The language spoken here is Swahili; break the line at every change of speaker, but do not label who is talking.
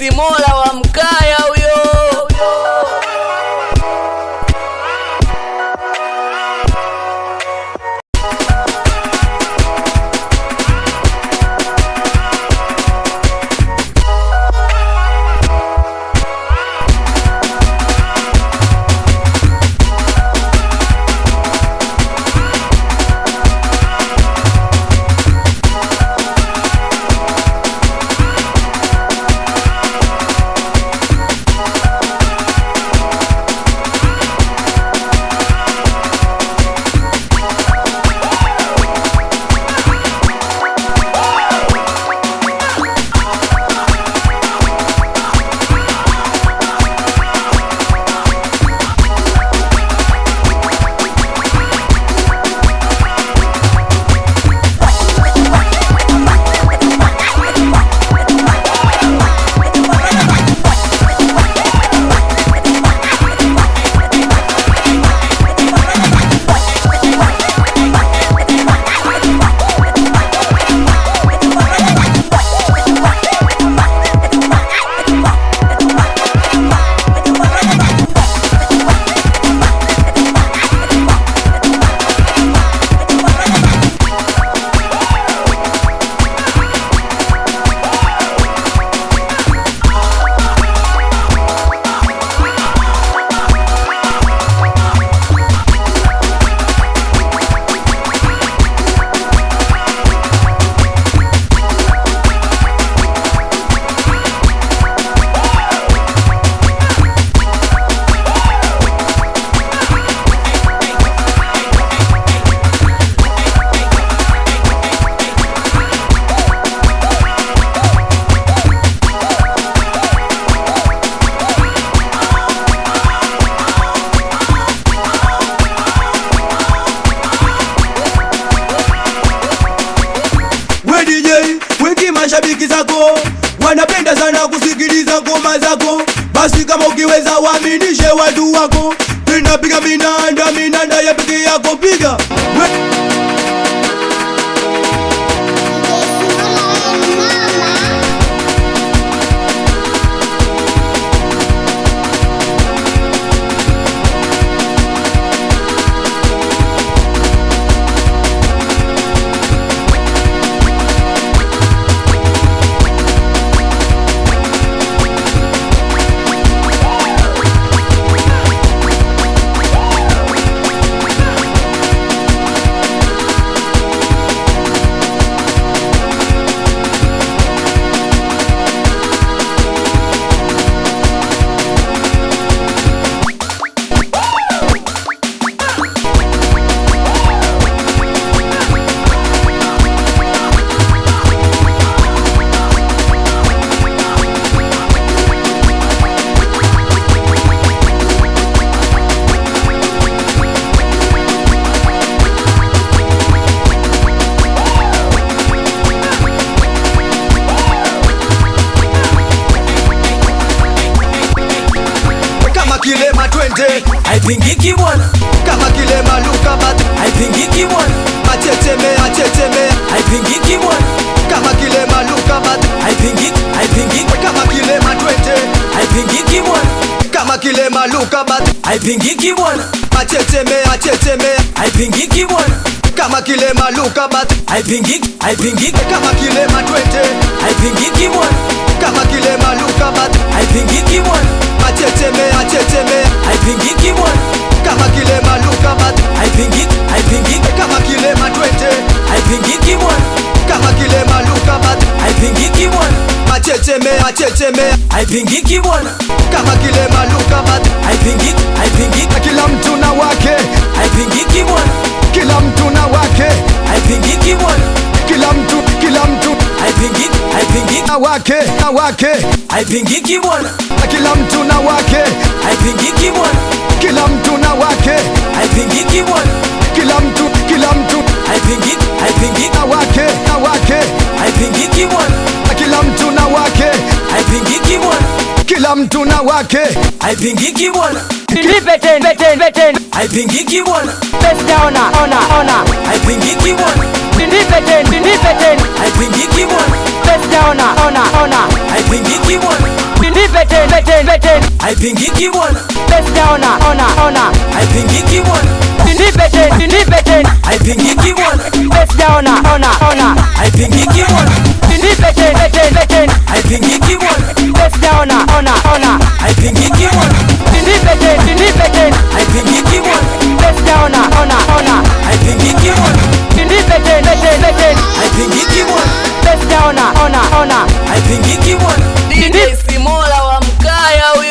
MC Mola wa Mkaya huyo.
Mashabiki zako wanapenda sana kusikiliza ngoma zako, basi kama ukiweza waaminishe watu wako. Ninapiga minanda ya peke yako, piga
haipingiki bwana,
kama kilema luka batu
haipingiki bwana,
achecheme
haipingiki bwana,
kama kilema luka batu
haipingiki,
kama kilema twende
haipingiki bwana,
kama kilema luka batu
haipingiki bwana,
achecheme
haipingiki bwana,
kama kilema luka batu
haipingiki,
kama kilema twende
haipingiki bwana,
kama kilema luka batu
haipingiki bwana,
achecheme
haipingiki bwana,
kama kilema luka batu
haipingiki,
kama kilema twende
haipingiki bwana,
kama kilema luka batu
haipingiki bwana,
achecheme
haipingiki bwana,
kama kilema luka batu
haipingiki,
kila mtu na wake,
haipingiki bwana,
kila mtu na wake,
haipingiki bwana,
kila mtu
haipingiki,
na wake,
haipingiki bwana,
kila mtu na wake,
haipingiki bwana,
kila mtu na wake,
haipingiki bwana,
kila mtu
haipingiki,
na wake,
haipingiki bwana,
kila mtu na wake,
haipingiki bwana,
kila mtu na wake,
haipingiki bwana,
Beten
haipingiki bwana,
best ona
haipingiki bwana,
Beten
haipingiki bwana,
best ona
haipingiki bwana.
nipe tena,
haipingiki bwana,
ona ona ona,
haipingiki bwana,
nipe tena,
haipingiki bwana,
ona ona ona,
haipingiki bwana,
nipe tena,
haipingiki bwana,
ona ona ona,
haipingiki bwana,
nipe tena,
haipingiki bwana,
ona ona ona,
haipingiki bwana,
nipe tena,
haipingiki bwana,
ona ona ona,
haipingiki bwana.
DJ Simola wa Mkaya huyo.